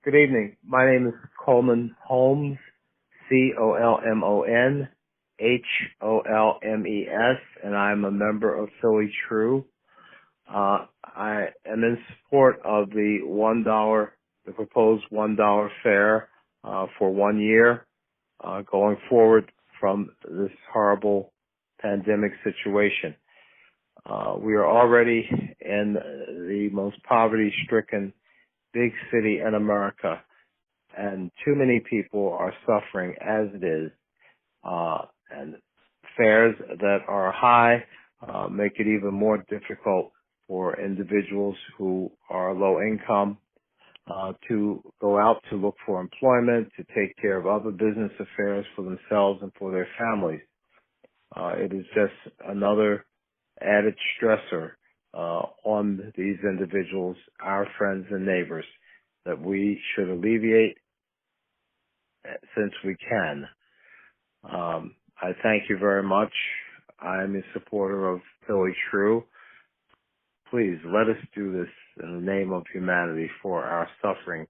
Good evening. My name is Coleman Holmes, COLMON HOLMES, and I'm a member of Philly True. I am in support of the proposed $1 fare for 1 year going forward from this horrible pandemic situation. We are already in the most poverty-stricken big city in America, and too many people are suffering as it is. And fares that are high make it even more difficult for individuals who are low income to go out to look for employment, to take care of other business affairs for themselves and for their families. It is just another added stressor on these individuals, our friends and neighbors, that we should alleviate since we can. I thank you very much. I'm a supporter of Philly True. Please let us do this in the name of humanity for our suffering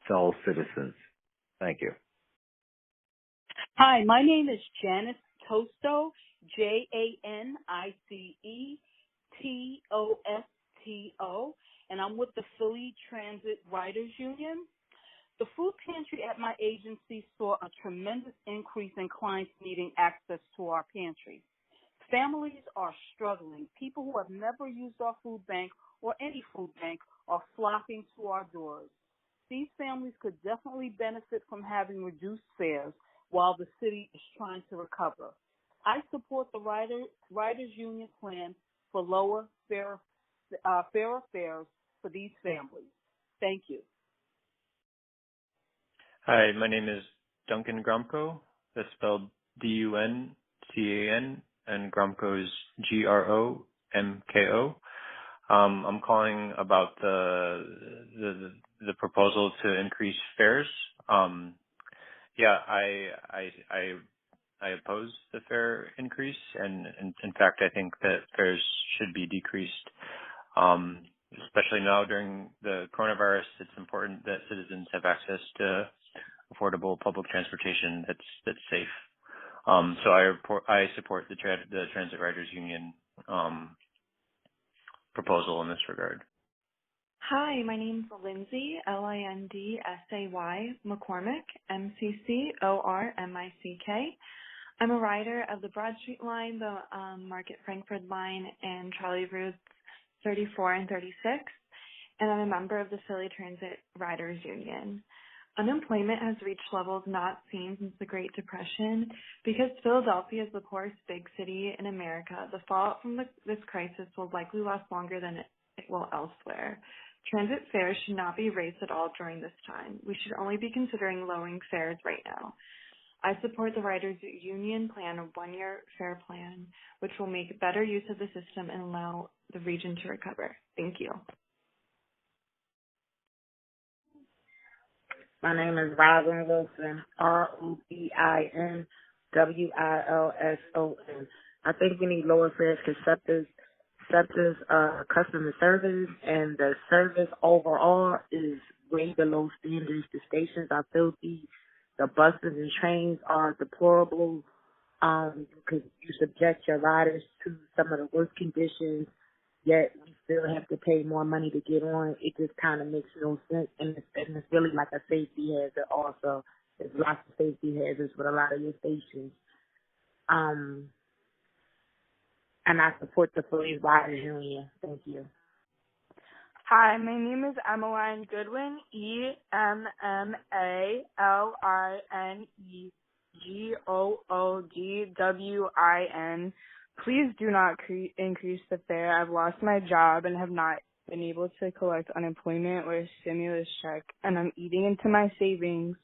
fellow citizens. Thank you. Hi, my name is Janice Tosto, JANICETOSTO, and I'm with the Philly Transit Riders Union. The food pantry at my agency saw a tremendous increase in clients needing access to our pantry. Families are struggling. People who have never used our food bank or any food bank are flocking to our doors. These families could definitely benefit from having reduced fares while the city is trying to recover. I support the Riders Union plan for lower, fairer fares for these families. Thank you. Hi, my name is Duncan Gromko. That's spelled DUNCAN, and Gromko is GROMKO. I'm calling about the proposal to increase fares. I oppose the fare increase, and in fact, I think that fares should be decreased. Especially now during the coronavirus, it's important that citizens have access to affordable public transportation that's safe. So I support the Transit Riders Union proposal in this regard. Hi, my name is Lindsay, LINDSAY McCormick, MCCORMICK. I'm a rider of the Broad Street line, the Market Frankford line, and trolley routes 34 and 36, and I'm a member of the Philly Transit Riders Union. Unemployment has reached levels not seen since the Great Depression. Because Philadelphia is the poorest big city in America, the fallout from this crisis will likely last longer than it will elsewhere. Transit fares should not be raised at all during this time. We should only be considering lowering fares right now. I support the Riders Union plan, a one-year fare plan, which will make better use of the system and allow the region to recover. Thank you. My name is Robin Wilson, ROBINWILSON. I think we need lower fares because SEPTA's customer service and the service overall is way below standards. The stations are filthy. The buses and trains are deplorable. Because you subject your riders to some of the worst conditions, yet we still have to pay more money to get on. It just kind of makes no sense, and it's really like a safety hazard also. There's lots of safety hazards with a lot of your stations. And I support the Philly Riders Union. Thank you. Hi, my name is Emmeline Goodwin, EMMALINEGOODWIN. Please do not increase the fare. I've lost my job and have not been able to collect unemployment or a stimulus check, and I'm eating into my savings,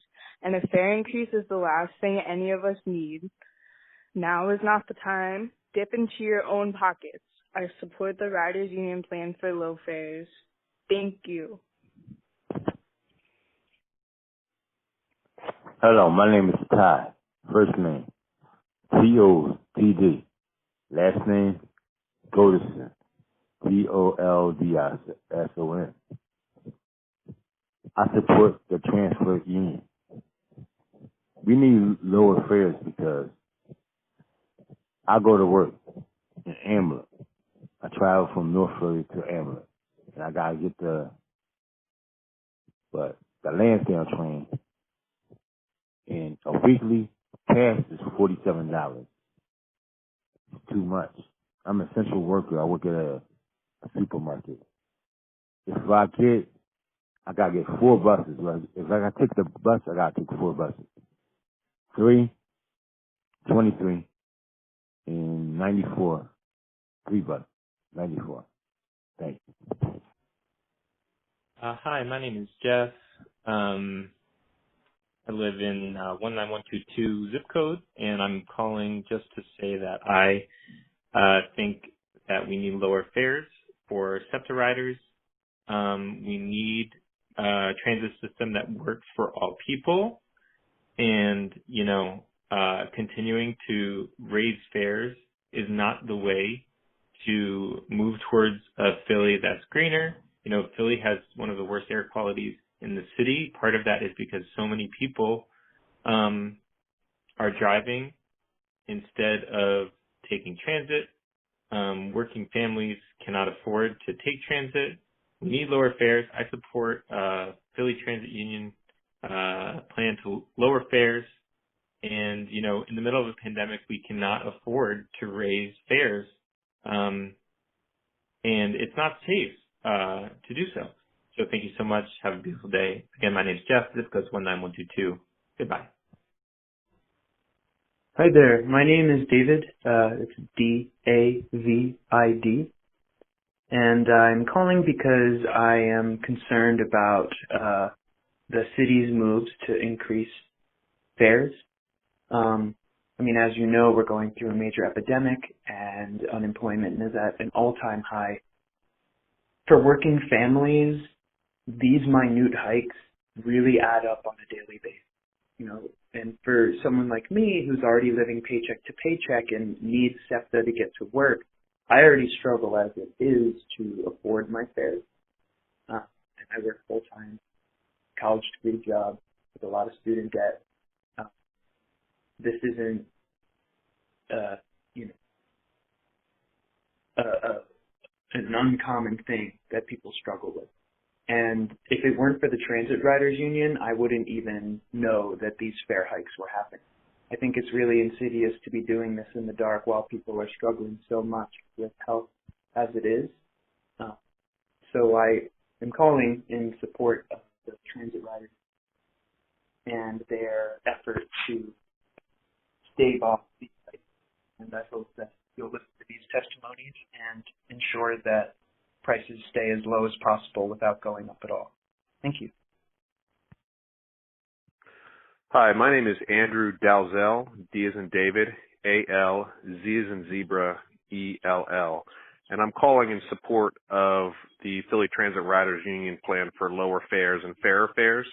and a fare increase is the last thing any of us need. Now is not the time. Dip into your own pockets. I support the Riders Union plan for low fares. Thank you. Hello, my name is Ty. First name, T-O-D-D. Last name, Goldison. Goldison. I support the transfer union. We need lower fares because I go to work in Ambler. I travel from North Philly to Ambler, and I gotta get but the Lansdowne train and a weekly pass is $47. It's too much. I'm an essential worker. I work at a supermarket. If I gotta get 4 buses. Right? If I gotta take the bus, I gotta take 4 buses. 3, 23, and 94. 3 buses. 94. Thank you. Hi, my name is Jeff. I live in 19122 zip code, and I'm calling just to say that I think that we need lower fares for SEPTA riders. We need a transit system that works for all people, and continuing to raise fares is not the way to move towards a Philly that's greener. Philly has one of the worst air qualities in the city. Part of that is because so many people are driving instead of taking transit. Working families cannot afford to take transit. We need lower fares. I support Philly Transit Union plan to lower fares. And, in the middle of a pandemic, we cannot afford to raise fares. And it's not safe to do so. So thank you so much. Have a beautiful day. Again, my name is Jeff. Zip code 19122. Goodbye. Hi there. My name is David. It's David. And I'm calling because I am concerned about the city's moves to increase fares. As you know, we're going through a major epidemic and unemployment is at an all-time high. For working families, these minute hikes really add up on a daily basis. And for someone like me who's already living paycheck to paycheck and needs SEPTA to get to work, I already struggle as it is to afford my fares. And I work full-time, college degree job with a lot of student debt. This isn't, an uncommon thing that people struggle with. And if it weren't for the Transit Riders Union, I wouldn't even know that these fare hikes were happening. I think it's really insidious to be doing this in the dark while people are struggling so much with health as it is. So I am calling in support of the Transit Riders and their effort to stave off these hikes. And I hope that you'll listen to these testimonies and ensure that prices stay as low as possible without going up at all. Thank you. Hi, my name is Andrew Dalzell, D as in David, A-L, Z as in Zebra, E-L-L. And I'm calling in support of the Philly Transit Riders Union plan for lower fares and fairer fares.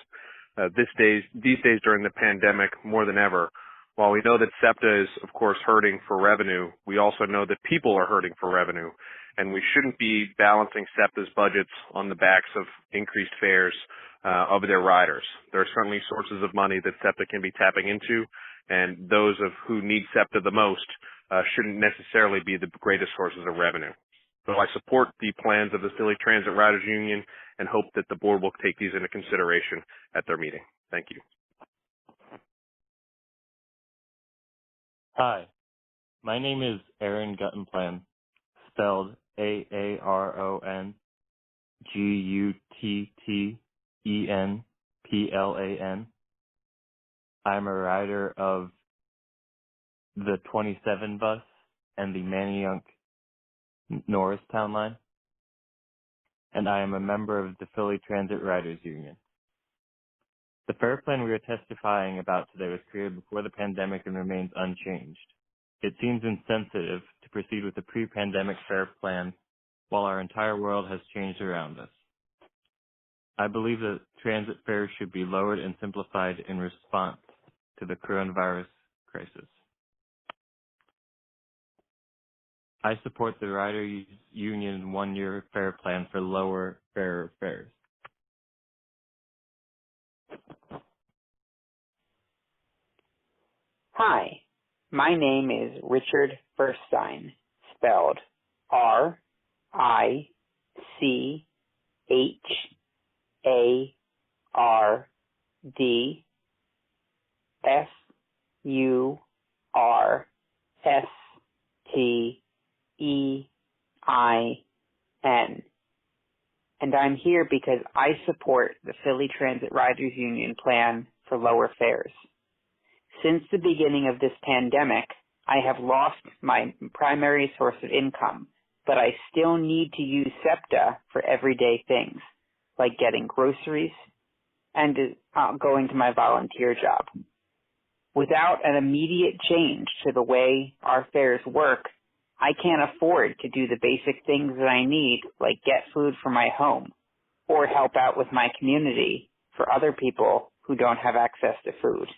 These days during the pandemic, more than ever, while we know that SEPTA is, of course, hurting for revenue, we also know that people are hurting for revenue. And we shouldn't be balancing SEPTA's budgets on the backs of increased fares of their riders. There are certainly sources of money that SEPTA can be tapping into, and those of who need SEPTA the most shouldn't necessarily be the greatest sources of revenue. So I support the plans of the Philly Transit Riders Union and hope that the board will take these into consideration at their meeting. Thank you. Hi, my name is Aaron Guttenplan, spelled AARONGUTTENPLAN. I'm a rider of the 27 bus and the Manayunk Norristown line, and I am a member of the Philly Transit Riders Union. The fare plan we are testifying about today was created before the pandemic and remains unchanged. It seems insensitive to proceed with the pre-pandemic fare plan while our entire world has changed around us. I believe that transit fares should be lowered and simplified in response to the coronavirus crisis. I support the Riders Union one-year fare plan for lower fare fares. Hi, my name is Richard Burstein, spelled RICHARDStein. And I'm here because I support the Philly Transit Riders Union plan for lower fares. Since the beginning of this pandemic, I have lost my primary source of income, but I still need to use SEPTA for everyday things, like getting groceries and going to my volunteer job. Without an immediate change to the way our fares work, I can't afford to do the basic things that I need, like get food for my home or help out with my community for other people who don't have access to food.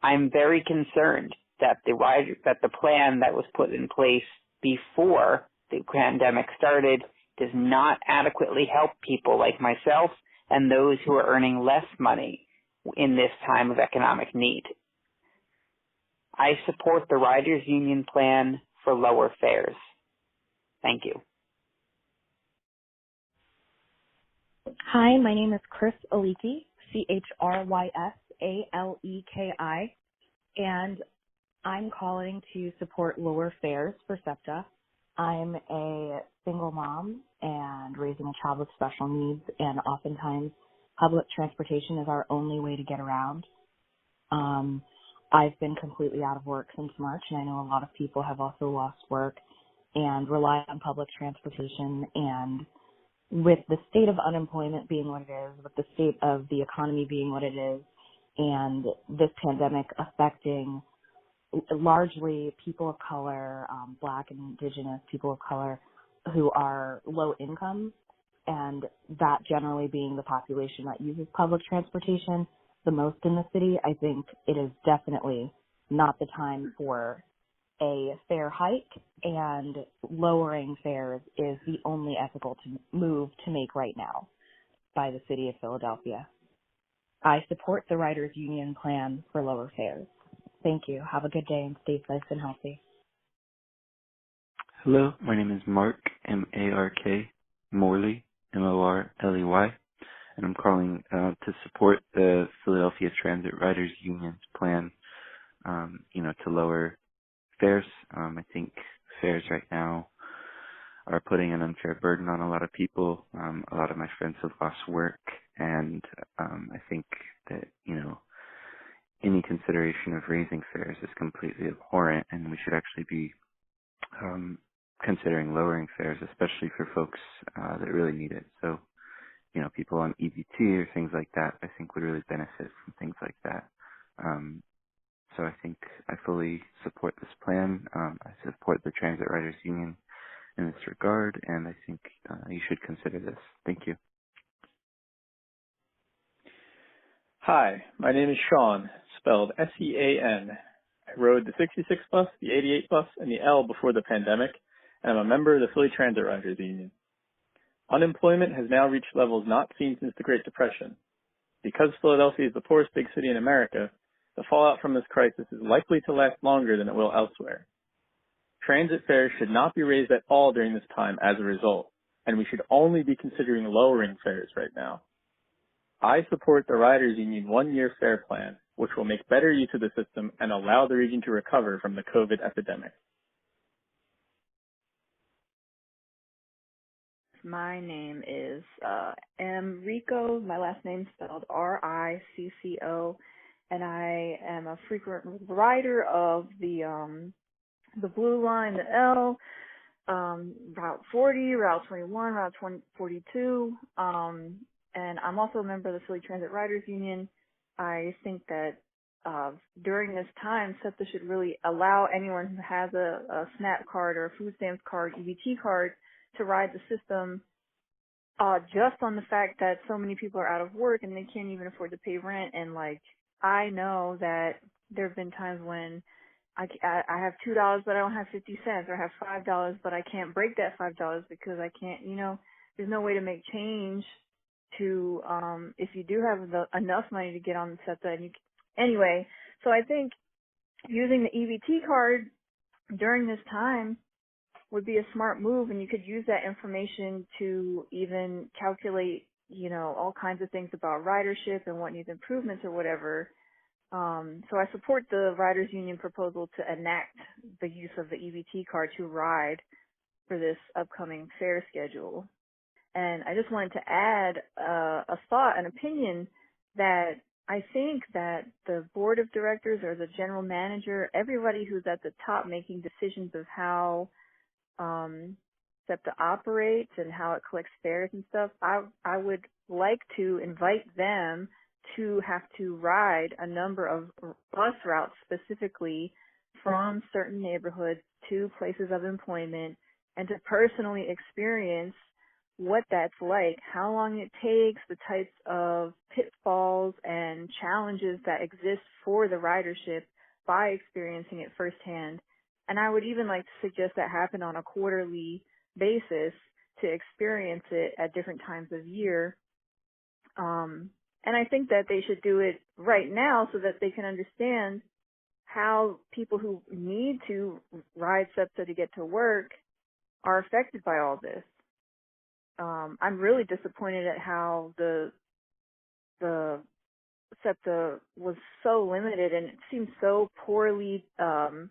I'm very concerned that the plan that was put in place before the pandemic started does not adequately help people like myself and those who are earning less money in this time of economic need. I support the Riders Union plan for lower fares. Thank you. Hi, my name is Chris Aleki, ChrysAleki, and I'm calling to support lower fares for SEPTA. I'm a single mom and raising a child with special needs, and oftentimes public transportation is our only way to get around. I've been completely out of work since March, and I know a lot of people have also lost work and rely on public transportation. And with the state of unemployment being what it is, with the state of the economy being what it is, and this pandemic affecting largely people of color, Black and Indigenous people of color who are low income, and that generally being the population that uses public transportation the most in the city, I think it is definitely not the time for a fare hike, and lowering fares is the only ethical move to make right now by the city of Philadelphia. I support the Riders Union plan for lower fares. Thank you. Have a good day and stay safe and healthy. Hello, my name is Mark, M-A-R-K, Morley, M-O-R-L-E-Y, and I'm calling to support the Philadelphia Transit Riders Union's plan, to lower fares. I think fares right now are putting an unfair burden on a lot of people. A lot of my friends have lost work, and I think that, any consideration of raising fares is completely abhorrent, and we should actually be considering lowering fares, especially for folks that really need it. So, people on EBT or things like that, I think would really benefit from things like that. So I think I fully support this plan. I support the Transit Riders Union in this regard, and I think you should consider this. Thank you. Hi, my name is Sean, spelled S-E-A-N. I rode the 66 bus, the 88 bus, and the L before the pandemic, and I'm a member of the Philly Transit Riders Union. Unemployment has now reached levels not seen since the Great Depression. Because Philadelphia is the poorest big city in America, the fallout from this crisis is likely to last longer than it will elsewhere. Transit fares should not be raised at all during this time as a result, and we should only be considering lowering fares right now. I support the Riders Union one-year fare plan, which will make better use of the system and allow the region to recover from the COVID epidemic. My name is M. Rico. My last name is spelled R-I-C-C-O, and I am a frequent rider of the Blue Line, the L, Route 40, Route 21, Route 42, and I'm also a member of the Philly Transit Riders Union. I think that during this time, SEPTA should really allow anyone who has a SNAP card or a food stamps card, EBT card, to ride the system, just on the fact that so many people are out of work and they can't even afford to pay rent. And I know that there have been times when I have $2 but I don't have 50 cents, or I have $5 but I can't break that $5 because I can't, there's no way to make change to, if you do have enough money to get on the SEPTA. Anyway, so I think using the EBT card during this time would be a smart move, and you could use that information to even calculate, all kinds of things about ridership and what needs improvements or whatever. So I support the Riders Union proposal to enact the use of the EBT card to ride for this upcoming fare schedule. And I just wanted to add a thought, an opinion, that I think that the board of directors or the general manager, everybody who's at the top making decisions of how SEPTA operates and how it collects fares and stuff, I would like to invite them to have to ride a number of bus routes specifically from certain neighborhoods to places of employment, and to personally experience what that's like, how long it takes, the types of pitfalls and challenges that exist for the ridership by experiencing it firsthand. And I would even like to suggest that happen on a quarterly basis to experience it at different times of year. And I think that they should do it right now so that they can understand how people who need to ride SEPTA to get to work are affected by all this. I'm really disappointed at how the SEPTA was so limited, and it seems so poorly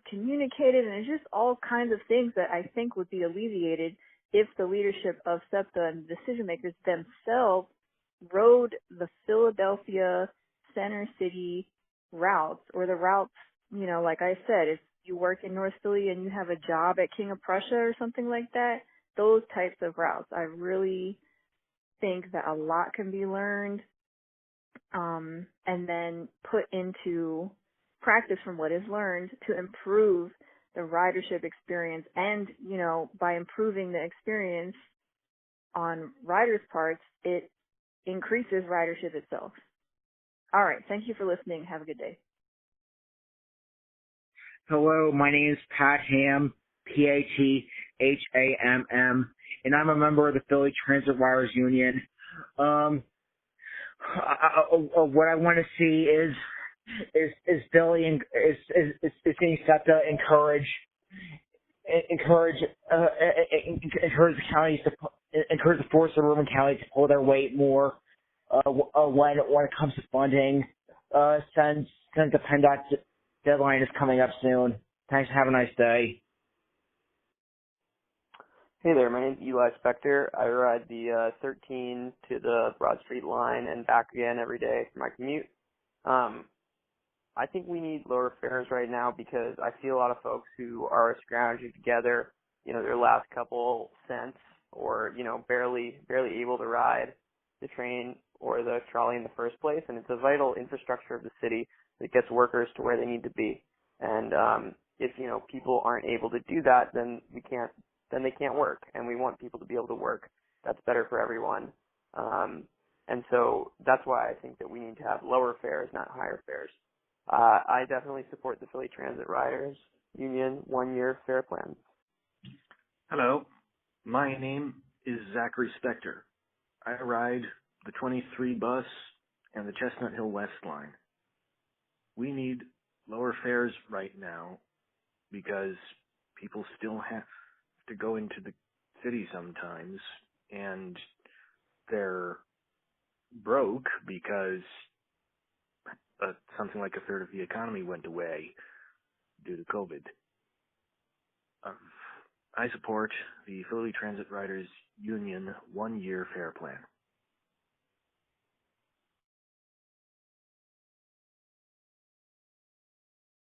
communicated, and it's just all kinds of things that I think would be alleviated if the leadership of SEPTA and decision makers themselves rode the Philadelphia Center City routes, or the routes, like I said, if you work in North Philly and you have a job at King of Prussia or something like that, those types of routes. I really think that a lot can be learned and then put into practice from what is learned to improve the ridership experience. And, by improving the experience on riders' parts, it increases ridership itself. All right. Thank you for listening. Have a good day. Hello, my name is Pat Ham, Pathamm, and I'm a member of the Philly Transit Riders Union. What I want to see is Philly is seeing SEPTA encourage the counties to encourage the force of urban counties to pull their weight more when it comes to funding. Since the PennDOT deadline is coming up soon. Thanks. Have a nice day. Hey there, my name's Eli Spector. I ride the 13 to the Broad Street line and back again every day for my commute. I think we need lower fares right now because I see a lot of folks who are scrounging together, their last couple cents, or, barely able to ride the train or the trolley in the first place. And it's a vital infrastructure of the city that gets workers to where they need to be. And if people aren't able to do that, then they can't work. And we want people to be able to work. That's better for everyone. And so that's why I think that we need to have lower fares, not higher fares. I definitely support the Philly Transit Riders Union 1-year fare plan. Hello, my name is Zachary Spector. I ride the 23 bus and the Chestnut Hill West line. We need lower fares right now because people still have to go into the city sometimes, and they're broke because something like a third of the economy went away due to COVID. I support the Philly Transit Riders Union 1-year fare plan.